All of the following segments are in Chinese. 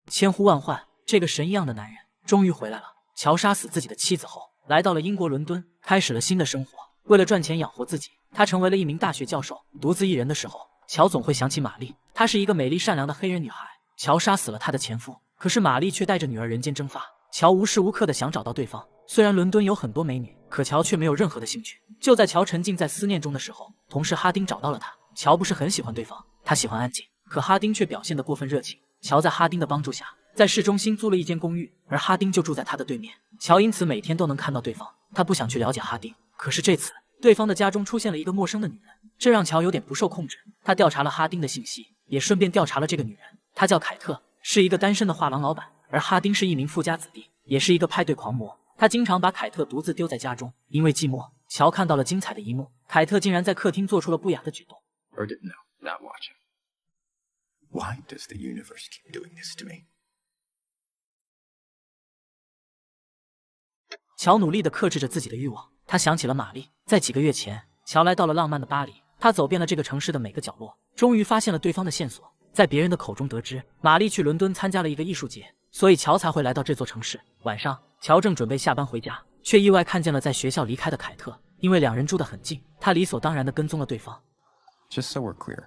千呼万唤，这个神一样的男人终于回来了。乔杀死自己的妻子后，来到了英国伦敦，开始了新的生活。为了赚钱养活自己，他成为了一名大学教授。独自一人的时候，乔总会想起玛丽，她是一个美丽善良的黑人女孩。乔杀死了她的前夫，可是玛丽却带着女儿人间蒸发。乔无时无刻的想找到对方，虽然伦敦有很多美女，可乔却没有任何的兴趣。就在乔沉浸在思念中的时候，同事哈丁找到了他。乔不是很喜欢对方，他喜欢安静，可哈丁却表现得过分热情。乔在哈丁的帮助下，在市中心租了一间公寓，而哈丁就住在他的对面。乔因此每天都能看到对方。他不想去了解哈丁，可是这次对方的家中出现了一个陌生的女人，这让乔有点不受控制。他调查了哈丁的信息，也顺便调查了这个女人。她叫凯特，是一个单身的画廊老板，而哈丁是一名富家子弟，也是一个派对狂魔。他经常把凯特独自丢在家中，因为寂寞。乔看到了精彩的一幕，凯特竟然在客厅做出了不雅的举动。No, not watching. Why does the universe keep doing this to me? 乔努力地克制着自己的欲望，他想起了玛丽。在几个月前，乔来到了浪漫的巴黎，他走遍了这个城市的每个角落，终于发现了对方的线索。在别人的口中得知，玛丽去伦敦参加了一个艺术节，所以乔才会来到这座城市。晚上，乔正准备下班回家，却意外看见了在学校离开的凯特。因为两人住得很近，他理所当然地跟踪了对方。Just so we're clear,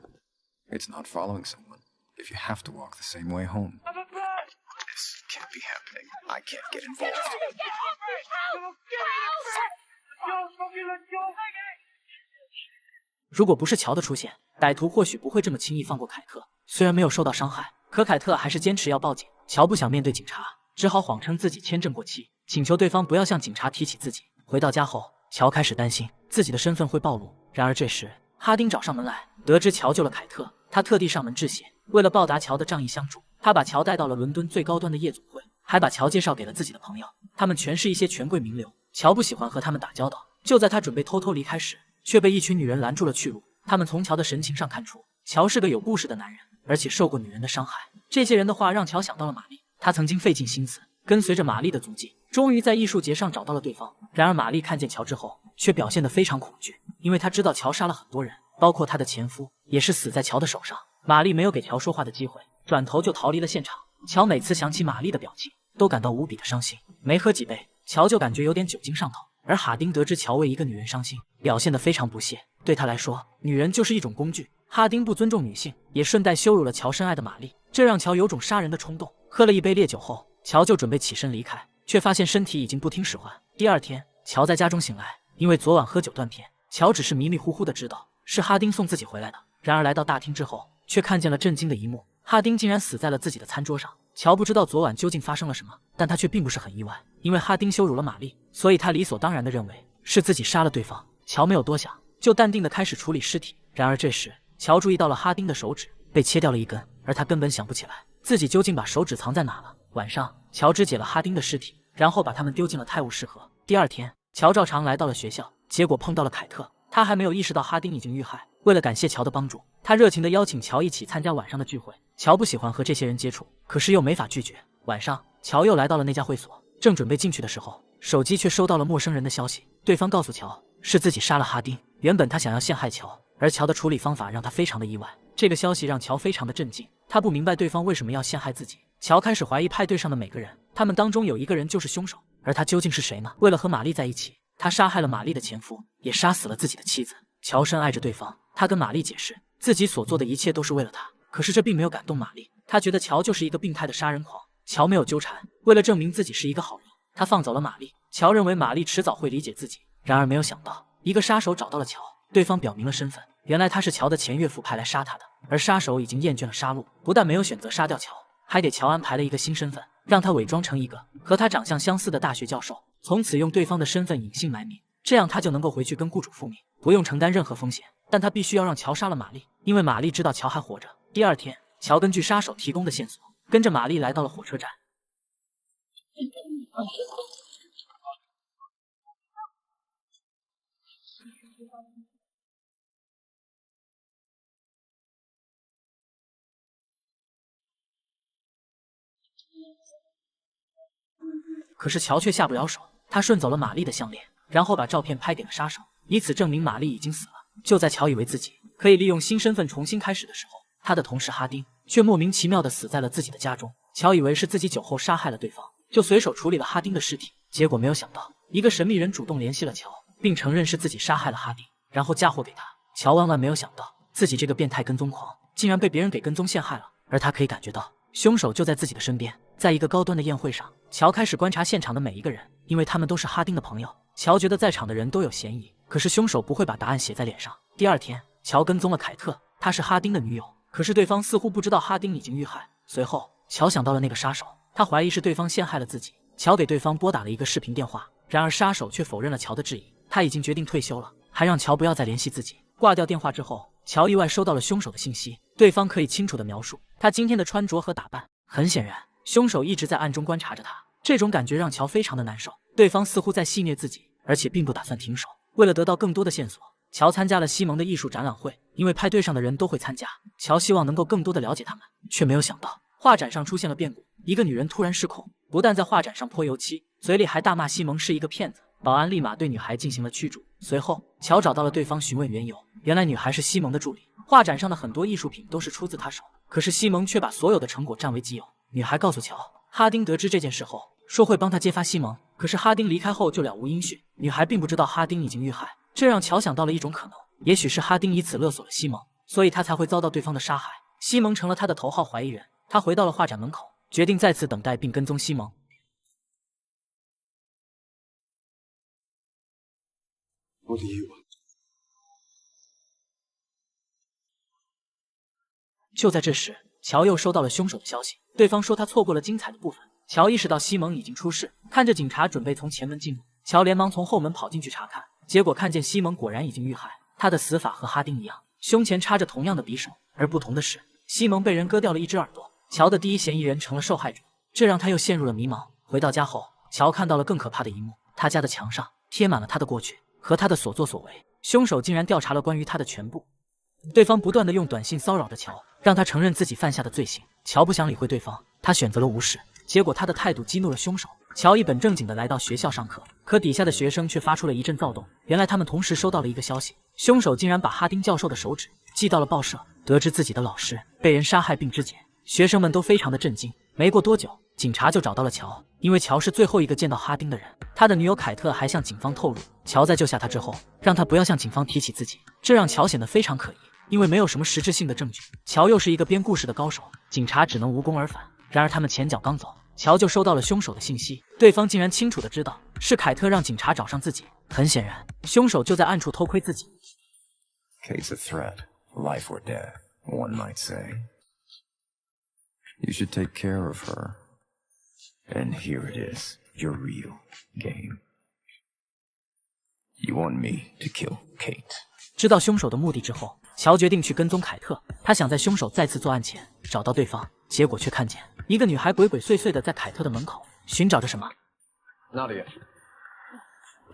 it's not following someone if you have to walk the same way home. This can't be happening. I can't get involved. 如果不是乔的出现，歹徒或许不会这么轻易放过凯特。虽然没有受到伤害，可凯特还是坚持要报警。乔不想面对警察，只好谎称自己签证过期，请求对方不要向警察提起自己。回到家后，乔开始担心自己的身份会暴露。然而这时，哈丁找上门来，得知乔救了凯特，他特地上门致谢。为了报答乔的仗义相助，他把乔带到了伦敦最高端的夜总会，还把乔介绍给了自己的朋友，他们全是一些权贵名流。乔不喜欢和他们打交道，就在他准备偷偷离开时，却被一群女人拦住了去路。他们从乔的神情上看出，乔是个有故事的男人，而且受过女人的伤害。这些人的话让乔想到了玛丽，他曾经费尽心思跟随着玛丽的足迹，终于在艺术节上找到了对方。然而玛丽看见乔之后，却表现得非常恐惧，因为她知道乔杀了很多人，包括她的前夫，也是死在乔的手上。玛丽没有给乔说话的机会，转头就逃离了现场。乔每次想起玛丽的表情，都感到无比的伤心。没喝几杯，乔就感觉有点酒精上头。而哈丁得知乔为一个女人伤心，表现得非常不屑。对他来说，女人就是一种工具。哈丁不尊重女性，也顺带羞辱了乔深爱的玛丽，这让乔有种杀人的冲动。喝了一杯烈酒后，乔就准备起身离开，却发现身体已经不听使唤。第二天，乔在家中醒来，因为昨晚喝酒断片，乔只是迷迷糊糊的知道是哈丁送自己回来的。然而来到大厅之后，却看见了震惊的一幕，哈丁竟然死在了自己的餐桌上。乔不知道昨晚究竟发生了什么，但他却并不是很意外，因为哈丁羞辱了玛丽，所以他理所当然地认为是自己杀了对方。乔没有多想，就淡定地开始处理尸体。然而这时，乔注意到了哈丁的手指被切掉了一根，而他根本想不起来自己究竟把手指藏在哪了。晚上，乔肢解了哈丁的尸体，然后把他们丢进了泰晤士河。第二天，乔照常来到了学校，结果碰到了凯特。他还没有意识到哈丁已经遇害。为了感谢乔的帮助，他热情地邀请乔一起参加晚上的聚会。乔不喜欢和这些人接触，可是又没法拒绝。晚上，乔又来到了那家会所，正准备进去的时候，手机却收到了陌生人的消息。对方告诉乔，是自己杀了哈丁。原本他想要陷害乔，而乔的处理方法让他非常的意外。这个消息让乔非常的震惊，他不明白对方为什么要陷害自己。乔开始怀疑派对上的每个人，他们当中有一个人就是凶手，而他究竟是谁呢？为了和玛丽在一起，他杀害了玛丽的前夫，也杀死了自己的妻子。乔深爱着对方，他跟玛丽解释自己所做的一切都是为了她，可是这并没有感动玛丽，她觉得乔就是一个病态的杀人狂。乔没有纠缠，为了证明自己是一个好人，他放走了玛丽。乔认为玛丽迟早会理解自己，然而没有想到，一个杀手找到了乔，对方表明了身份，原来他是乔的前岳父派来杀他的。而杀手已经厌倦了杀戮，不但没有选择杀掉乔，还给乔安排了一个新身份，让他伪装成一个和他长相相似的大学教授，从此用对方的身份隐姓埋名，这样他就能够回去跟雇主复命，不用承担任何风险。但他必须要让乔杀了玛丽，因为玛丽知道乔还活着。第二天，乔根据杀手提供的线索，跟着玛丽来到了火车站。可是乔却下不了手，他顺走了玛丽的项链，然后把照片拍给了杀手，以此证明玛丽已经死了。就在乔以为自己可以利用新身份重新开始的时候，他的同事哈丁却莫名其妙地死在了自己的家中。乔以为是自己酒后杀害了对方，就随手处理了哈丁的尸体。结果没有想到，一个神秘人主动联系了乔，并承认是自己杀害了哈丁，然后嫁祸给他。乔万万没有想到，自己这个变态跟踪狂竟然被别人给跟踪陷害了，而他可以感觉到凶手就在自己的身边。在一个高端的宴会上，乔开始观察现场的每一个人，因为他们都是哈丁的朋友。乔觉得在场的人都有嫌疑，可是凶手不会把答案写在脸上。第二天，乔跟踪了凯特，她是哈丁的女友，可是对方似乎不知道哈丁已经遇害。随后，乔想到了那个杀手，他怀疑是对方陷害了自己。乔给对方拨打了一个视频电话，然而杀手却否认了乔的质疑，他已经决定退休了，还让乔不要再联系自己。挂掉电话之后，乔意外收到了凶手的信息，对方可以清楚地描述他今天的穿着和打扮。很显然，凶手一直在暗中观察着他，这种感觉让乔非常的难受。对方似乎在戏谑自己，而且并不打算停手。为了得到更多的线索，乔参加了西蒙的艺术展览会，因为派对上的人都会参加，乔希望能够更多的了解他们，却没有想到画展上出现了变故，一个女人突然失控，不但在画展上泼油漆，嘴里还大骂西蒙是一个骗子。保安立马对女孩进行了驱逐。随后，乔找到了对方询问缘由，原来女孩是西蒙的助理，画展上的很多艺术品都是出自她手，可是西蒙却把所有的成果占为己有。女孩告诉乔，哈丁得知这件事后说会帮他揭发西蒙，可是哈丁离开后就了无音讯。女孩并不知道哈丁已经遇害，这让乔想到了一种可能，也许是哈丁以此勒索了西蒙，所以他才会遭到对方的杀害。西蒙成了他的头号怀疑人。他回到了画展门口，决定再次等待并跟踪西蒙。What do you want? 就在这时，乔又收到了凶手的消息，对方说他错过了精彩的部分。乔意识到西蒙已经出事，看着警察准备从前门进入，乔连忙从后门跑进去查看，结果看见西蒙果然已经遇害，他的死法和哈丁一样，胸前插着同样的匕首，而不同的是，西蒙被人割掉了一只耳朵。乔的第一嫌疑人成了受害者，这让他又陷入了迷茫。回到家后，乔看到了更可怕的一幕，他家的墙上贴满了他的过去和他的所作所为，凶手竟然调查了关于他的全部。对方不断地用短信骚扰着乔，让他承认自己犯下的罪行。乔不想理会对方，他选择了无视，结果他的态度激怒了凶手。乔一本正经地来到学校上课，可底下的学生却发出了一阵躁动。原来他们同时收到了一个消息，凶手竟然把哈丁教授的手指寄到了报社。得知自己的老师被人杀害并肢解，学生们都非常的震惊。没过多久，警察就找到了乔，因为乔是最后一个见到哈丁的人。他的女友凯特还向警方透露，乔在救下他之后，让他不要向警方提起自己，这让乔显得非常可疑，因为没有什么实质性的证据。乔又是一个编故事的高手，警察只能无功而返。然而他们前脚刚走，乔就收到了凶手的信息，对方竟然清楚的知道是凯特让警察找上自己。很显然，凶手就在暗处偷窥自己。 Case of threat, life or death, one might say. You should take care of her. And here it is, your real game. You want me to kill Kate. 知道凶手的目的之后，乔决定去跟踪凯特。他想在凶手再次作案前找到对方，结果却看见一个女孩鬼鬼祟祟的在凯特的门口寻找着什么。 Nadia.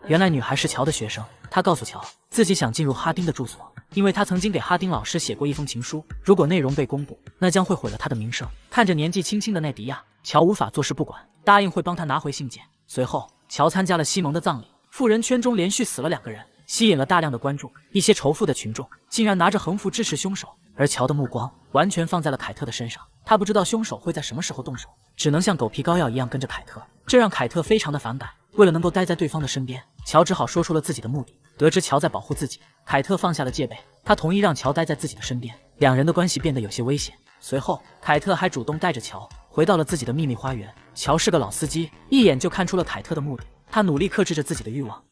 原来女孩是乔的学生，她告诉乔自己想进入哈丁的住所，因为她曾经给哈丁老师写过一封情书，如果内容被公布，那将会毁了她的名声。看着年纪轻轻的奈迪亚，乔无法坐视不管，答应会帮她拿回信件。随后，乔参加了西蒙的葬礼，富人圈中连续死了2个人，吸引了大量的关注。一些仇富的群众竟然拿着横幅支持凶手，而乔的目光完全放在了凯特的身上。他不知道凶手会在什么时候动手，只能像狗皮膏药一样跟着凯特，这让凯特非常的反感。为了能够待在对方的身边，乔只好说出了自己的目的。得知乔在保护自己，凯特放下了戒备，他同意让乔待在自己的身边，两人的关系变得有些危险。随后，凯特还主动带着乔回到了自己的秘密花园。乔是个老司机，一眼就看出了凯特的目的，他努力克制着自己的欲望。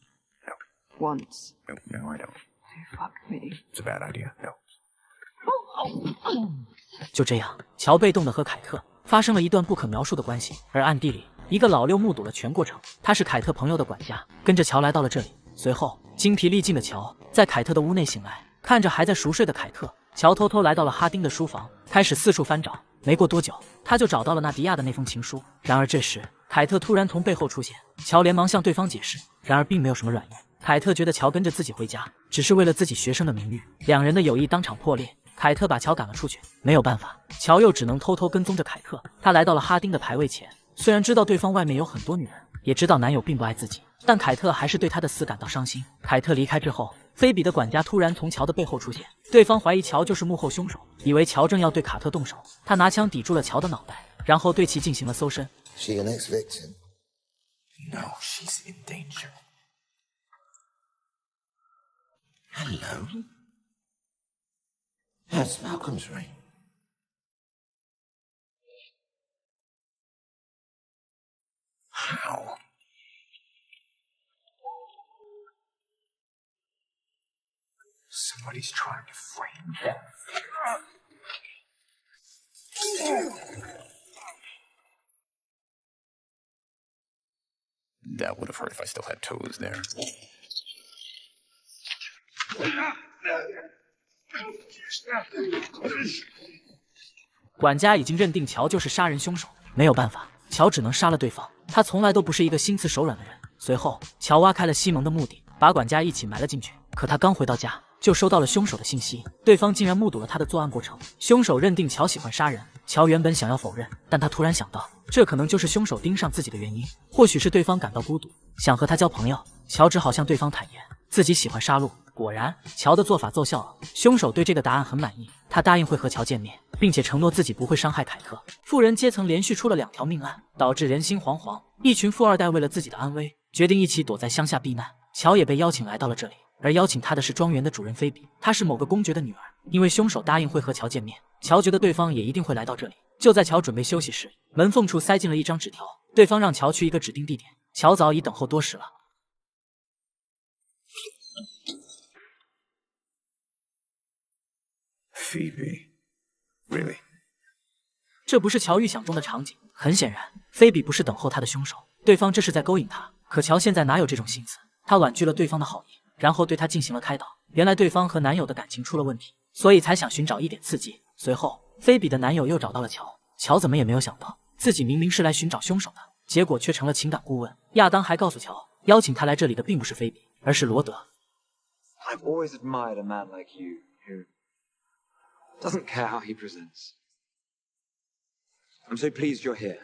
Once. No, I don't. You fuck me. It's a bad idea. No. 就这样，乔被动的和凯特发生了一段不可描述的关系，而暗地里，一个老六目睹了全过程。他是凯特朋友的管家，跟着乔来到了这里。随后，精疲力尽的乔在凯特的屋内醒来，看着还在熟睡的凯特，乔偷偷来到了哈丁的书房，开始四处翻找。没过多久，他就找到了纳迪亚的那封情书。然而这时，凯特突然从背后出现，乔连忙向对方解释，然而并没有什么卵用。凯特觉得乔跟着自己回家，只是为了自己学生的名誉，两人的友谊当场破裂。凯特把乔赶了出去，没有办法，乔又只能偷偷跟踪着凯特。他来到了哈丁的牌位前，虽然知道对方外面有很多女人，也知道男友并不爱自己，但凯特还是对他的死感到伤心。凯特离开之后，菲比的管家突然从乔的背后出现，对方怀疑乔就是幕后凶手，以为乔正要对卡特动手，他拿枪抵住了乔的脑袋，然后对其进行了搜身。She your next victim? No, she's in danger. Hello? That's Malcolm's ring. How? Somebody's trying to frame them. That would have hurt if I still had toes there. 管家已经认定乔就是杀人凶手，没有办法，乔只能杀了对方。他从来都不是一个心慈手软的人。随后，乔挖开了西蒙的墓地，把管家一起埋了进去。可他刚回到家，就收到了凶手的信息，对方竟然目睹了他的作案过程。凶手认定乔喜欢杀人，乔原本想要否认，但他突然想到，这可能就是凶手盯上自己的原因，或许是对方感到孤独，想和他交朋友。乔只好向对方坦言自己喜欢杀戮。果然，乔的做法奏效了，凶手对这个答案很满意，他答应会和乔见面，并且承诺自己不会伤害凯特。富人阶层连续出了2条命案，导致人心惶惶。一群富二代为了自己的安危，决定一起躲在乡下避难。乔也被邀请来到了这里，而邀请他的是庄园的主人菲比，她是某个公爵的女儿。因为凶手答应会和乔见面，乔觉得对方也一定会来到这里。就在乔准备休息时，门缝处塞进了一张纸条，对方让乔去一个指定地点。乔早已等候多时了。Phoebe, really? 这不是乔预想中的场景。很显然，菲比不是等候他的凶手，对方这是在勾引他。可乔现在哪有这种心思？他婉拒了对方的好意，然后对他进行了开导。原来对方和男友的感情出了问题，所以才想寻找一点刺激。随后，菲比的男友又找到了乔。乔怎么也没有想到，自己明明是来寻找凶手的，结果却成了情感顾问。亚当还告诉乔，邀请他来这里的并不是菲比，而是罗德。I've always admired a man like you who doesn't care how he presents. I'm so pleased you're here.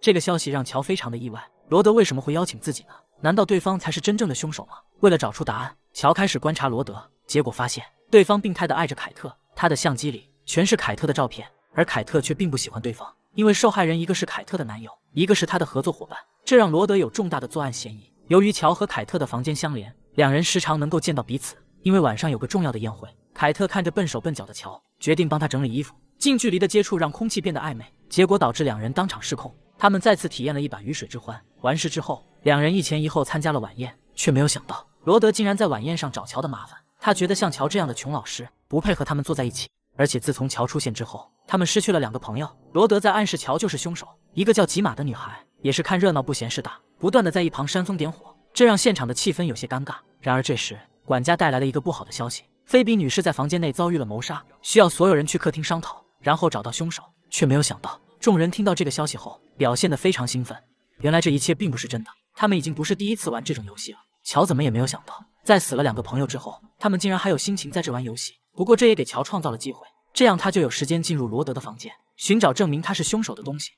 这个消息让乔非常的意外，罗德为什么会邀请自己呢？难道对方才是真正的凶手吗？为了找出答案，乔开始观察罗德，结果发现对方病态地爱着凯特，他的相机里全是凯特的照片，而凯特却并不喜欢对方，因为受害人一个是凯特的男友，一个是他的合作伙伴，这让罗德有重大的作案嫌疑。由于乔和凯特的房间相连，两人时常能够见到彼此，因为晚上有个重要的宴会，凯特看着笨手笨脚的乔，决定帮他整理衣服。近距离的接触让空气变得暧昧，结果导致两人当场失控。他们再次体验了一把鱼水之欢。完事之后，两人一前一后参加了晚宴，却没有想到罗德竟然在晚宴上找乔的麻烦。他觉得像乔这样的穷老师不配和他们坐在一起，而且自从乔出现之后，他们失去了2个朋友。罗德在暗示乔就是凶手，一个叫吉玛的女孩也是看热闹不嫌事大，不断的在一旁煽风点火，这让现场的气氛有些尴尬。然而这时，管家带来了一个不好的消息，菲比女士在房间内遭遇了谋杀，需要所有人去客厅商讨，然后找到凶手。却没有想到，众人听到这个消息后表现得非常兴奋。原来这一切并不是真的，他们已经不是第一次玩这种游戏了。乔怎么也没有想到，在死了2个朋友之后，他们竟然还有心情在这玩游戏。不过这也给乔创造了机会，这样他就有时间进入罗德的房间，寻找证明他是凶手的东西。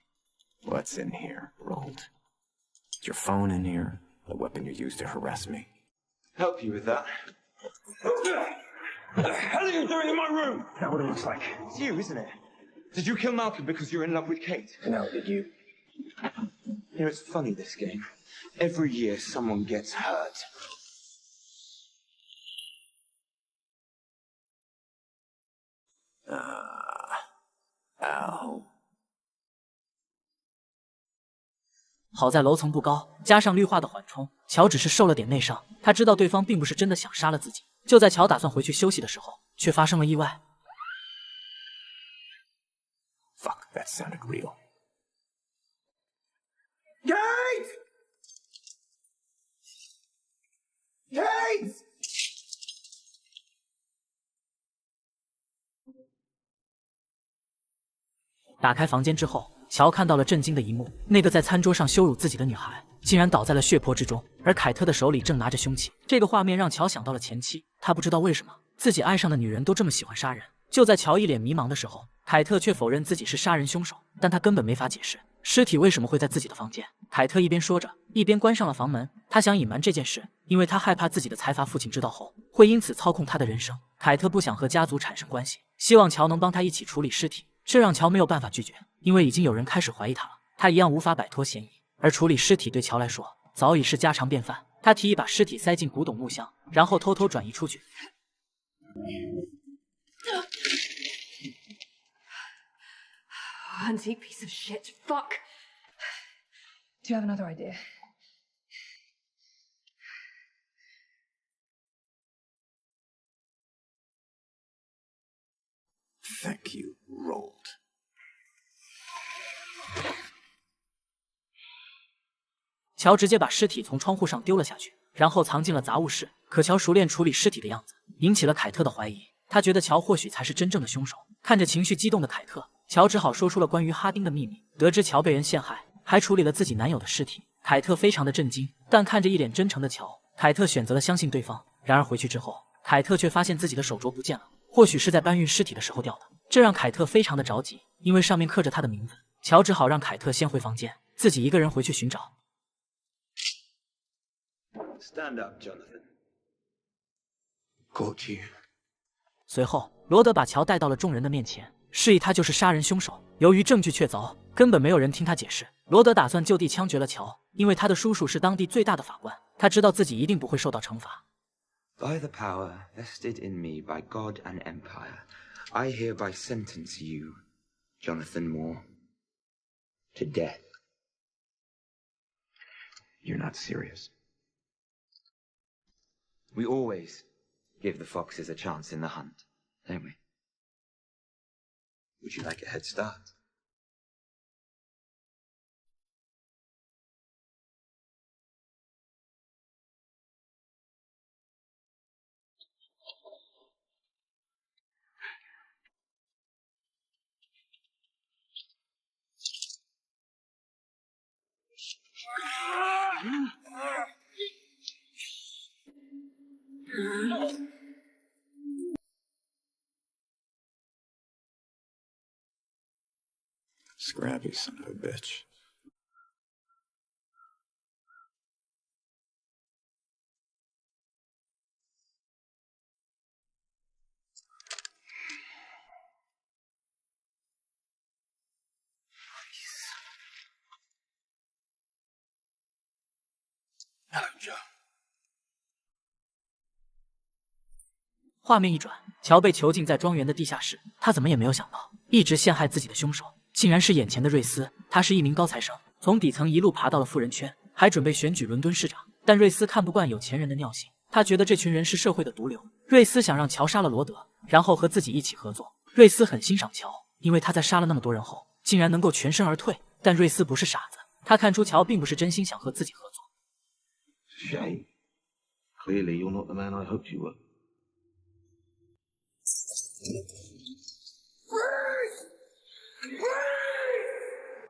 What's in here, Rold? Is your phone in here? The weapon you used to harass me? Help you with that. What the hell are you doing in my room? Not what it looks like. It's you, isn't it? Did you kill Malcolm because you're in love with Kate? No, did you? You know, it's funny, this game. Every year, someone gets hurt. Ow. 好在楼层不高，加上绿化的缓冲，乔只是受了点内伤。他知道对方并不是真的想杀了自己。就在乔打算回去休息的时候，却发生了意外。 Fuck, that sounded real. Kate! Kate! 打开房间之后，乔看到了震惊的一幕：那个在餐桌上羞辱自己的女孩，竟然倒在了血泊之中，而凯特的手里正拿着凶器。这个画面让乔想到了前妻，他不知道为什么自己爱上的女人都这么喜欢杀人。就在乔一脸迷茫的时候，凯特却否认自己是杀人凶手，但他根本没法解释尸体为什么会在自己的房间。凯特一边说着，一边关上了房门。他想隐瞒这件事，因为他害怕自己的财阀父亲知道后会因此操控他的人生。凯特不想和家族产生关系，希望乔能帮他一起处理尸体。这让乔没有办法拒绝，因为已经有人开始怀疑他了。他一样无法摆脱嫌疑，而处理尸体对乔来说早已是家常便饭。他提议把尸体塞进古董木箱，然后偷偷转移出去。Antique piece of shit. Fuck. Do you have another idea? Thank you, Rolled. 乔直接把尸体从窗户上丢了下去，然后藏进了杂物室。可乔熟练处理尸体的样子，引起了凯特的怀疑。他觉得乔或许才是真正的凶手。看着情绪激动的凯特，乔只好说出了关于哈丁的秘密。得知乔被人陷害，还处理了自己男友的尸体，凯特非常的震惊。但看着一脸真诚的乔，凯特选择了相信对方。然而回去之后，凯特却发现自己的手镯不见了，或许是在搬运尸体的时候掉的。这让凯特非常的着急，因为上面刻着他的名字。乔只好让凯特先回房间，自己一个人回去寻找。Stand up, Jonathan. Caught you. 随后，罗德把乔带到了众人的面前，示意他就是杀人凶手。由于证据确凿，根本没有人听他解释。罗德打算就地枪决了乔，因为他的叔叔是当地最大的法官，他知道自己一定不会受到惩罚。By the power vested in me by God and Empire, I hereby sentence you, Jonathan Moore, to death. You're not serious. We always give the foxes a chance in the hunt, don't we? Would you like a head start? Scrappy son of a bitch. Hello, Joe. 画面一转，乔被囚禁在庄园的地下室。他怎么也没有想到，一直陷害自己的凶手竟然是眼前的瑞斯。他是一名高材生，从底层一路爬到了富人圈，还准备选举伦敦市长。但瑞斯看不惯有钱人的尿性，他觉得这群人是社会的毒瘤。瑞斯想让乔杀了罗德，然后和自己一起合作。瑞斯很欣赏乔，因为他在杀了那么多人后，竟然能够全身而退。但瑞斯不是傻子，他看出乔并不是真心想和自己合作。Shame. Clearly, you're not the man I hoped you were.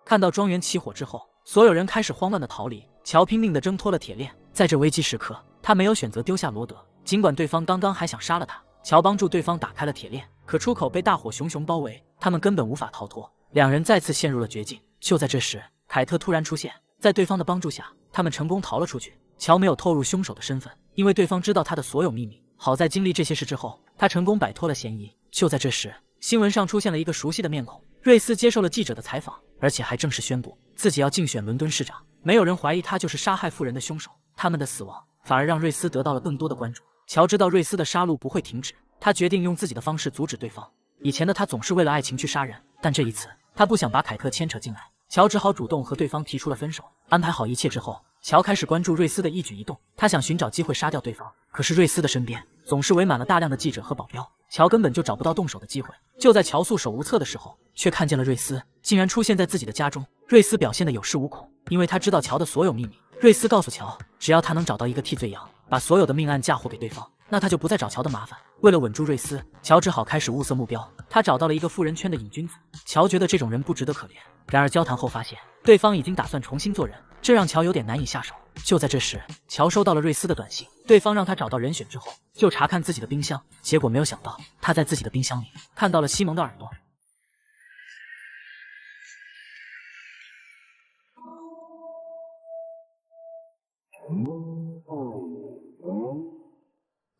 看到庄园起火之后，所有人开始慌乱的逃离。乔拼命地挣脱了铁链，在这危机时刻，他没有选择丢下罗德。尽管对方刚刚还想杀了他，乔帮助对方打开了铁链，可出口被大火熊熊包围，他们根本无法逃脱。两人再次陷入了绝境。就在这时，凯特突然出现，在对方的帮助下，他们成功逃了出去。乔没有透露凶手的身份，因为对方知道他的所有秘密。好在经历这些事之后，他成功摆脱了嫌疑。就在这时，新闻上出现了一个熟悉的面孔。瑞斯接受了记者的采访，而且还正式宣布自己要竞选伦敦市长。没有人怀疑他就是杀害富人的凶手，他们的死亡反而让瑞斯得到了更多的关注。乔知道瑞斯的杀戮不会停止，他决定用自己的方式阻止对方。以前的他总是为了爱情去杀人，但这一次他不想把凯特牵扯进来，乔只好主动和对方提出了分手。安排好一切之后，乔开始关注瑞斯的一举一动，他想寻找机会杀掉对方。可是瑞斯的身边总是围满了大量的记者和保镖，乔根本就找不到动手的机会。就在乔束手无策的时候，却看见了瑞斯，竟然出现在自己的家中。瑞斯表现得有恃无恐，因为他知道乔的所有秘密。瑞斯告诉乔，只要他能找到一个替罪羊，把所有的命案嫁祸给对方，那他就不再找乔的麻烦。为了稳住瑞斯，乔只好开始物色目标。他找到了一个富人圈的瘾君子，乔觉得这种人不值得可怜。然而交谈后发现，对方已经打算重新做人，这让乔有点难以下手。就在这时，乔收到了瑞斯的短信，对方让他找到人选之后，就查看自己的冰箱。结果没有想到，他在自己的冰箱里看到了西蒙的耳朵。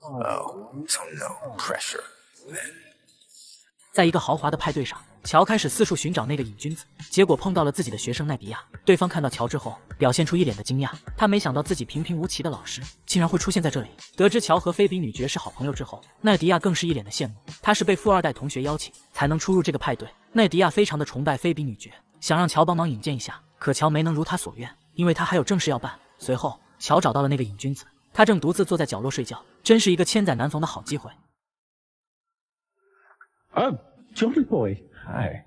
Oh, so no pressure. 在一个豪华的派对上，乔开始四处寻找那个瘾君子，结果碰到了自己的学生奈迪亚。对方看到乔之后，表现出一脸的惊讶。他没想到自己平平无奇的老师竟然会出现在这里。得知乔和菲比女爵是好朋友之后，奈迪亚更是一脸的羡慕。他是被富二代同学邀请才能出入这个派对。奈迪亚非常的崇拜菲比女爵，想让乔帮忙引荐一下，可乔没能如他所愿，因为他还有正事要办。随后，乔找到了那个瘾君子，他正独自坐在角落睡觉，真是一个千载难逢的好机会。Johnny boy. Hi.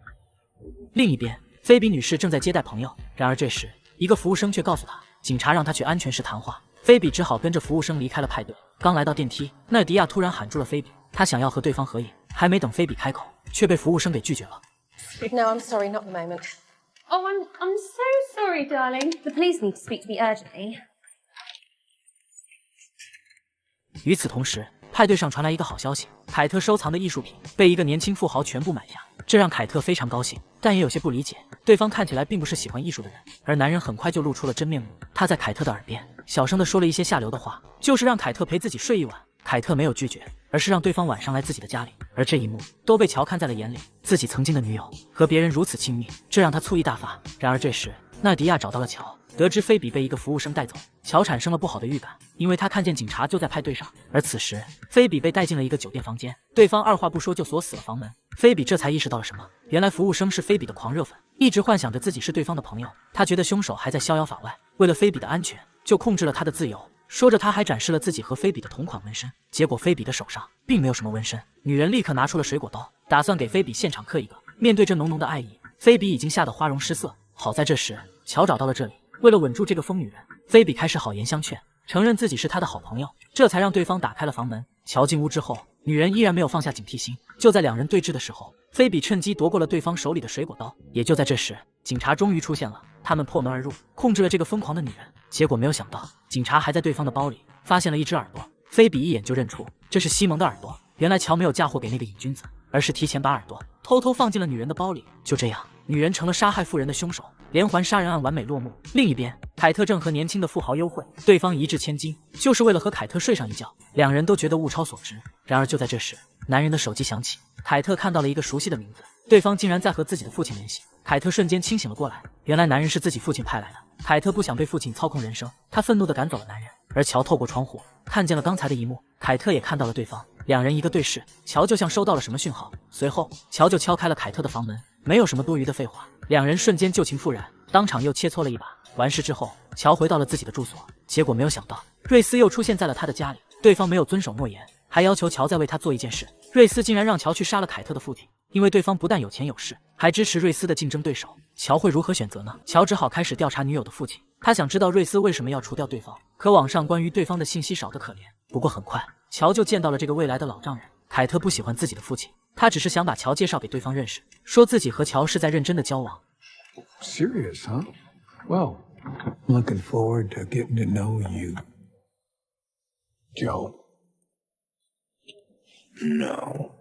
另一边，菲比女士正在接待朋友，然而这时，一个服务生却告诉她，警察让她去安全室谈话。菲比只好跟着服务生离开了派对。刚来到电梯，奈迪亚突然喊住了菲比，她想要和对方合影，还没等菲比开口，却被服务生给拒绝了。No, I'm sorry, not at the moment. Oh, I'm so sorry, darling. The police need to speak to me urgently. 与此同时，派对上传来一个好消息，凯特收藏的艺术品被一个年轻富豪全部买下，这让凯特非常高兴，但也有些不理解，对方看起来并不是喜欢艺术的人。而男人很快就露出了真面目，他在凯特的耳边小声地说了一些下流的话，就是让凯特陪自己睡一晚。凯特没有拒绝，而是让对方晚上来自己的家里，而这一幕都被乔看在了眼里，自己曾经的女友和别人如此亲密，这让他醋意大发。然而这时，奈迪亚找到了乔，得知菲比被一个服务生带走，乔产生了不好的预感，因为他看见警察就在派对上。而此时，菲比被带进了一个酒店房间，对方二话不说就锁死了房门。菲比这才意识到了什么，原来服务生是菲比的狂热粉，一直幻想着自己是对方的朋友。他觉得凶手还在逍遥法外，为了菲比的安全，就控制了他的自由。说着，他还展示了自己和菲比的同款纹身，结果菲比的手上并没有什么纹身。女人立刻拿出了水果刀，打算给菲比现场刻一个。面对这浓浓的爱意，菲比已经吓得花容失色。好在这时，乔找到了这里，为了稳住这个疯女人，菲比开始好言相劝，承认自己是她的好朋友，这才让对方打开了房门。乔进屋之后，女人依然没有放下警惕心。就在两人对峙的时候，菲比趁机夺过了对方手里的水果刀。也就在这时，警察终于出现了，他们破门而入，控制了这个疯狂的女人。结果没有想到，警察还在对方的包里发现了一只耳朵。菲比一眼就认出这是西蒙的耳朵。原来乔没有嫁祸给那个瘾君子，而是提前把耳朵偷偷放进了女人的包里。就这样，女人成了杀害妇人的凶手，连环杀人案完美落幕。另一边，凯特正和年轻的富豪幽会，对方一掷千金，就是为了和凯特睡上一觉。两人都觉得物超所值。然而就在这时，男人的手机响起，凯特看到了一个熟悉的名字，对方竟然在和自己的父亲联系。凯特瞬间清醒了过来，原来男人是自己父亲派来的。凯特不想被父亲操控人生，她愤怒地赶走了男人。而乔透过窗户看见了刚才的一幕，凯特也看到了对方，两人一个对视，乔就像收到了什么讯号，随后乔就敲开了凯特的房门。没有什么多余的废话，两人瞬间旧情复燃，当场又切磋了一把。完事之后，乔回到了自己的住所，结果没有想到瑞斯又出现在了他的家里，对方没有遵守诺言，还要求乔再为他做一件事。瑞斯竟然让乔去杀了凯特的父亲，因为对方不但有钱有势，还支持瑞斯的竞争对手。乔会如何选择呢？乔只好开始调查女友的父亲，他想知道瑞斯为什么要除掉对方，可网上关于对方的信息少得可怜。不过很快，乔就见到了这个未来的老丈人。凯特不喜欢自己的父亲，他只是想把乔介绍给对方认识，说自己和乔是在认真的交往。 Serious, huh? Well, looking forward to getting to know you, Joe. No.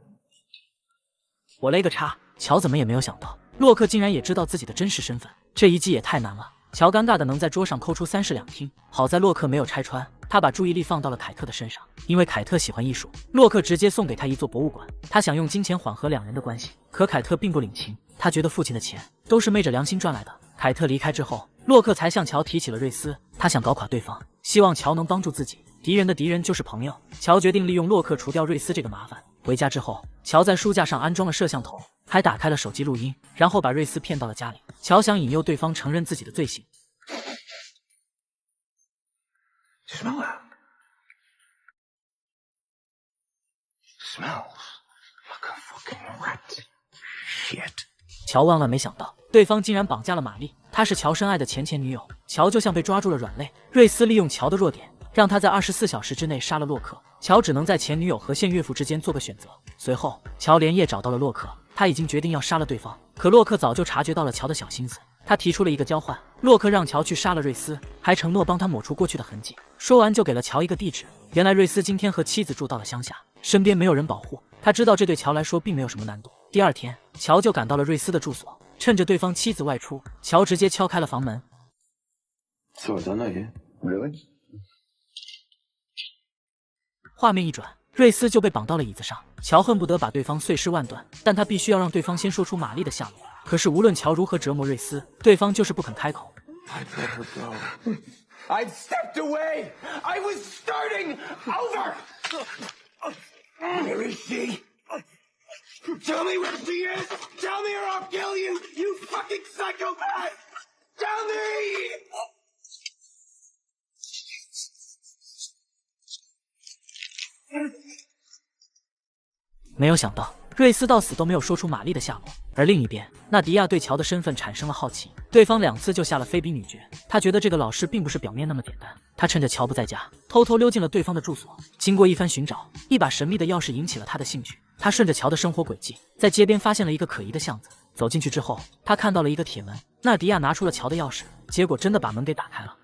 我勒个叉！乔怎么也没有想到，洛克竟然也知道自己的真实身份，这一击也太难了。乔尴尬的能在桌上抠出3室2厅，好在洛克没有拆穿，他把注意力放到了凯特的身上，因为凯特喜欢艺术，洛克直接送给他一座博物馆。他想用金钱缓和两人的关系，可凯特并不领情，他觉得父亲的钱都是昧着良心赚来的。凯特离开之后，洛克才向乔提起了瑞斯，他想搞垮对方，希望乔能帮助自己。敌人的敌人就是朋友，乔决定利用洛克除掉瑞斯这个麻烦。回家之后，乔在书架上安装了摄像头，还打开了手机录音，然后把瑞斯骗到了家里。乔想引诱对方承认自己的罪行。Smell that? Smells like a fucking rat. Shit. 乔万万没想到，对方竟然绑架了玛丽，她是乔深爱的前女友。乔就像被抓住了软肋，瑞斯利用乔的弱点，让他在24小时之内杀了洛克。乔只能在前女友和现岳父之间做个选择。随后，乔连夜找到了洛克，他已经决定要杀了对方。可洛克早就察觉到了乔的小心思，他提出了一个交换，洛克让乔去杀了瑞斯，还承诺帮他抹除过去的痕迹。说完就给了乔一个地址。原来瑞斯今天和妻子住到了乡下，身边没有人保护，他知道这对乔来说并没有什么难度。第二天，乔就赶到了瑞斯的住所，趁着对方妻子外出，乔直接敲开了房门。So I don't know you. Really? 画面一转，瑞斯就被绑到了椅子上。乔恨不得把对方碎尸万段，但他必须要让对方先说出玛丽的下落。可是无论乔如何折磨瑞斯，对方就是不肯开口。I better go. I'd stepped away. I was starting over. Where is she? Tell me where she is. Tell me or I'll kill you. You fucking psychopath. Tell me. 没有想到，瑞斯到死都没有说出玛丽的下落。而另一边，纳迪亚对乔的身份产生了好奇，对方2次就下了菲比女爵。他觉得这个老师并不是表面那么简单。他趁着乔不在家，偷偷溜进了对方的住所。经过一番寻找，一把神秘的钥匙引起了他的兴趣。他顺着乔的生活轨迹，在街边发现了一个可疑的巷子。走进去之后，他看到了一个铁门。纳迪亚拿出了乔的钥匙，结果真的把门给打开了。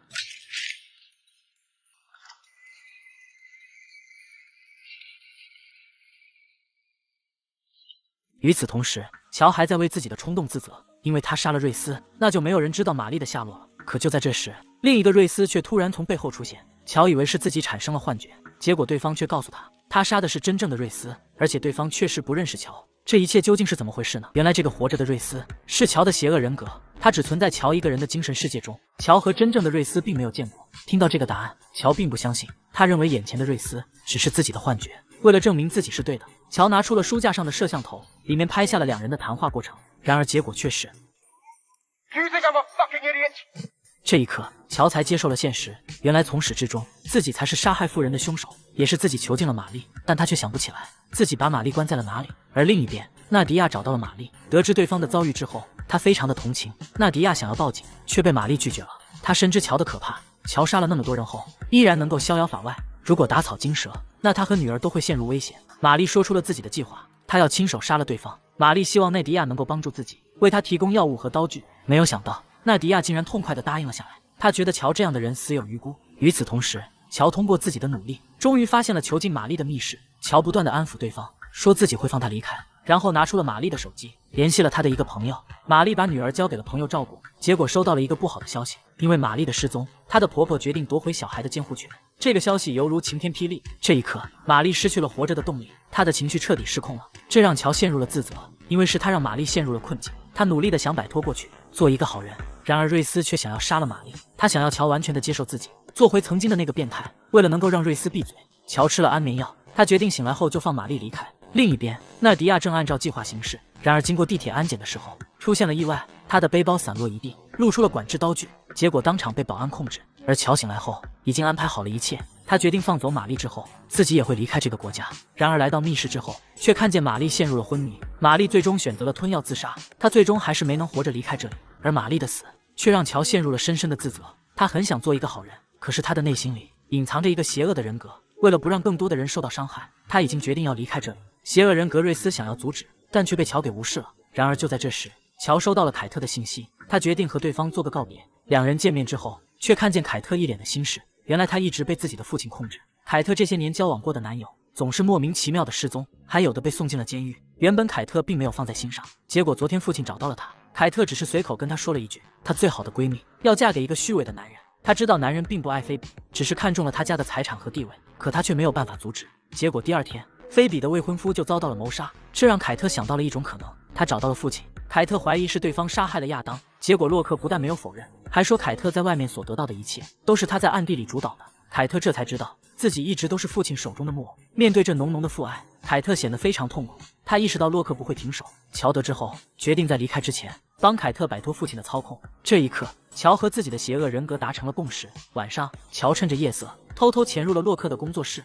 与此同时，乔还在为自己的冲动自责，因为他杀了瑞斯，那就没有人知道玛丽的下落了。可就在这时，另一个瑞斯却突然从背后出现。乔以为是自己产生了幻觉，结果对方却告诉他，他杀的是真正的瑞斯，而且对方确实不认识乔。这一切究竟是怎么回事呢？原来这个活着的瑞斯是乔的邪恶人格，他只存在乔一个人的精神世界中。乔和真正的瑞斯并没有见过。听到这个答案，乔并不相信，他认为眼前的瑞斯只是自己的幻觉。为了证明自己是对的，乔拿出了书架上的摄像头，里面拍下了2人的谈话过程。然而结果却是， You think I'm a fucking idiot? 这一刻，乔才接受了现实。原来从始至终，自己才是杀害妇人的凶手，也是自己囚禁了玛丽。但他却想不起来自己把玛丽关在了哪里。而另一边，纳迪亚找到了玛丽，得知对方的遭遇之后，他非常的同情。纳迪亚想要报警，却被玛丽拒绝了。他深知乔的可怕，乔杀了那么多人后，依然能够逍遥法外。如果打草惊蛇，那他和女儿都会陷入危险。玛丽说出了自己的计划，她要亲手杀了对方。玛丽希望内迪亚能够帮助自己，为她提供药物和刀具。没有想到，纳迪亚竟然痛快地答应了下来。他觉得乔这样的人死有余辜。与此同时，乔通过自己的努力，终于发现了囚禁玛丽的密室。乔不断地安抚对方，说自己会放她离开，然后拿出了玛丽的手机，联系了她的一个朋友。玛丽把女儿交给了朋友照顾，结果收到了一个不好的消息，因为玛丽的失踪，她的婆婆决定夺回小孩的监护权。这个消息犹如晴天霹雳。这一刻，玛丽失去了活着的动力，她的情绪彻底失控了，这让乔陷入了自责，因为是他让玛丽陷入了困境。他努力地想摆脱过去，做一个好人。然而瑞斯却想要杀了玛丽，他想要乔完全地接受自己，做回曾经的那个变态。为了能够让瑞斯闭嘴，乔吃了安眠药。他决定醒来后就放玛丽离开。另一边，纳迪亚正按照计划行事，然而经过地铁安检的时候出现了意外，他的背包散落一地，露出了管制刀具，结果当场被保安控制。而乔醒来后已经安排好了一切，他决定放走玛丽之后，自己也会离开这个国家。然而来到密室之后，却看见玛丽陷入了昏迷。玛丽最终选择了吞药自杀，她最终还是没能活着离开这里。而玛丽的死却让乔陷入了深深的自责。他很想做一个好人，可是他的内心里隐藏着一个邪恶的人格。为了不让更多的人受到伤害，他已经决定要离开这里。邪恶人格瑞斯想要阻止，但却被乔给无视了。然而就在这时，乔收到了凯特的信息，他决定和对方做个告别。2人见面之后，却看见凯特一脸的心事。原来他一直被自己的父亲控制。凯特这些年交往过的男友总是莫名其妙的失踪，还有的被送进了监狱。原本凯特并没有放在心上，结果昨天父亲找到了他，凯特只是随口跟他说了一句，她最好的闺蜜要嫁给一个虚伪的男人。她知道男人并不爱菲比，只是看中了他家的财产和地位，可她却没有办法阻止。结果第2天，菲比的未婚夫就遭到了谋杀，这让凯特想到了一种可能。他找到了父亲，凯特怀疑是对方杀害了亚当。结果洛克不但没有否认，还说凯特在外面所得到的一切都是他在暗地里主导的。凯特这才知道自己一直都是父亲手中的木偶。面对这浓浓的父爱，凯特显得非常痛苦。他意识到洛克不会停手。乔得知后，决定在离开之前帮凯特摆脱父亲的操控。这一刻，乔和自己的邪恶人格达成了共识。晚上，乔趁着夜色偷偷潜入了洛克的工作室。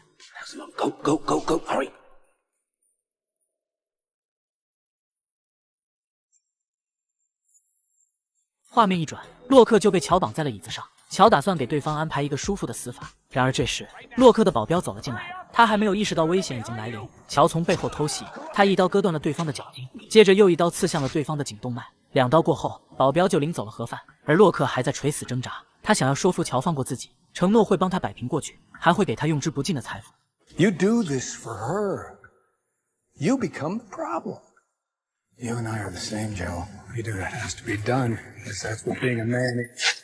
Go, go, go, go, hurry! 画面一转，洛克就被乔绑在了椅子上。乔打算给对方安排一个舒服的死法，然而这时洛克的保镖走了进来，他还没有意识到危险已经来临。乔从背后偷袭，他一刀割断了对方的脚筋，接着又一刀刺向了对方的颈动脉。2刀过后，保镖就领走了盒饭，而洛克还在垂死挣扎。他想要说服乔放过自己，承诺会帮他摆平过去，还会给他用之不尽的财富。 You do this for her. You become the problem. You and I are the same, Joe. We do what has to be done, because that's what being a man is.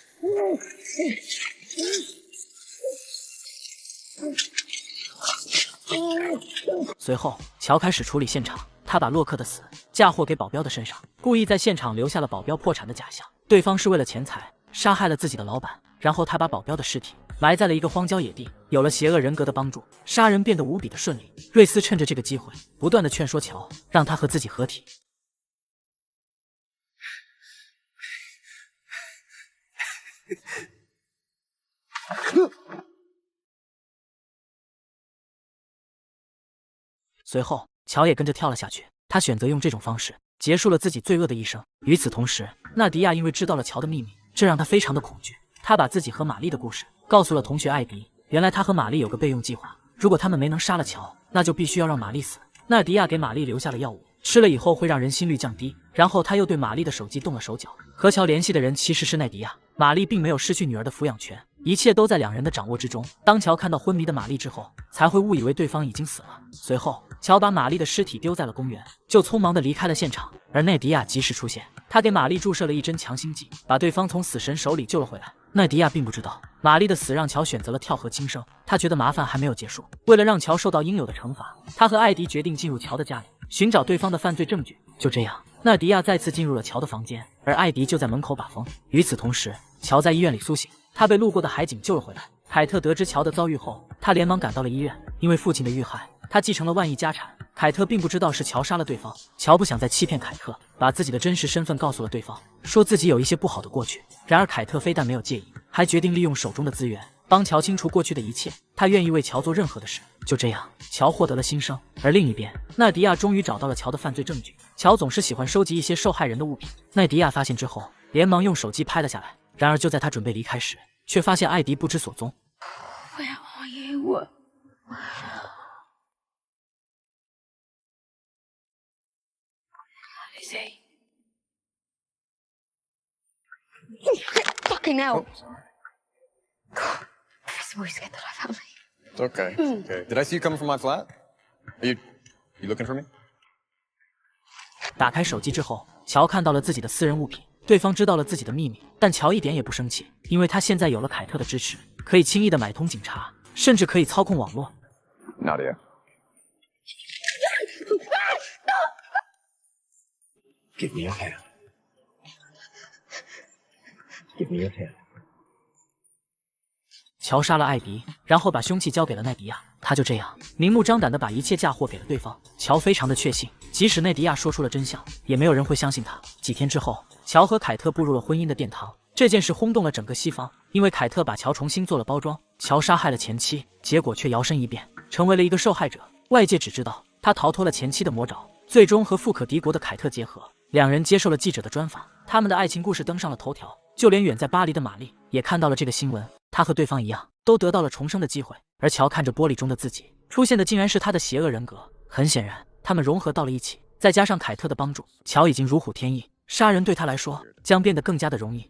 随后，乔开始处理现场。他把洛克的死嫁祸给保镖的身上，故意在现场留下了保镖破产的假象。对方是为了钱财杀害了自己的老板，然后他把保镖的尸体埋在了一个荒郊野地。有了邪恶人格的帮助，杀人变得无比的顺利。瑞斯趁着这个机会，不断的劝说乔，让他和自己合体。随后，乔也跟着跳了下去。他选择用这种方式结束了自己罪恶的一生。与此同时，纳迪亚因为知道了乔的秘密，这让他非常的恐惧。他把自己和玛丽的故事告诉了同学艾迪。原来他和玛丽有个备用计划，如果他们没能杀了乔，那就必须要让玛丽死。纳迪亚给玛丽留下了药物，吃了以后会让人心率降低。然后他又对玛丽的手机动了手脚。和乔联系的人其实是奈迪亚。玛丽并没有失去女儿的抚养权，一切都在两人的掌握之中。当乔看到昏迷的玛丽之后，才会误以为对方已经死了。随后，乔把玛丽的尸体丢在了公园，就匆忙地离开了现场。而奈迪亚及时出现，他给玛丽注射了一针强心剂，把对方从死神手里救了回来。奈迪亚并不知道，玛丽的死让乔选择了跳河轻生。他觉得麻烦还没有结束，为了让乔受到应有的惩罚，他和艾迪决定进入乔的家里，寻找对方的犯罪证据。就这样，纳迪亚再次进入了乔的房间，而艾迪就在门口把风。与此同时，乔在医院里苏醒，他被路过的海警救了回来。凯特得知乔的遭遇后，他连忙赶到了医院。因为父亲的遇害，他继承了万亿家产。凯特并不知道是乔杀了对方。乔不想再欺骗凯特，把自己的真实身份告诉了对方，说自己有一些不好的过去。然而凯特非但没有介意，还决定利用手中的资源帮乔清除过去的一切。他愿意为乔做任何的事。就这样，乔获得了新生。而另一边，纳迪亚终于找到了乔的犯罪证据。乔总是喜欢收集一些受害人的物品，纳迪亚发现之后，连忙用手机拍了下来。然而就在他准备离开时，却发现艾迪不知所踪。Where are you? Is he? Fucking hell! God, Professor always scared the life out of me. It's okay. It's okay. Did I see you coming from my flat? You looking for me? 打开手机之后，乔看到了自己的私人物品。对方知道了自己的秘密，但乔一点也不生气，因为他现在有了凯特的支持，可以轻易的买通警察，甚至可以操控网络。Nadia. Give me your hand. Give me your hand. 乔杀了艾迪，然后把凶器交给了奈迪亚。他就这样明目张胆地把一切嫁祸给了对方。乔非常的确信，即使奈迪亚说出了真相，也没有人会相信他。几天之后，乔和凯特步入了婚姻的殿堂。这件事轰动了整个西方，因为凯特把乔重新做了包装。乔杀害了前妻，结果却摇身一变，成为了一个受害者。外界只知道他逃脱了前妻的魔爪，最终和富可敌国的凯特结合。两人接受了记者的专访，他们的爱情故事登上了头条。就连远在巴黎的玛丽也看到了这个新闻，她和对方一样，都得到了重生的机会。而乔看着玻璃中的自己，出现的竟然是他的邪恶人格。很显然，他们融合到了一起，再加上凯特的帮助，乔已经如虎添翼，杀人对他来说将变得更加的容易。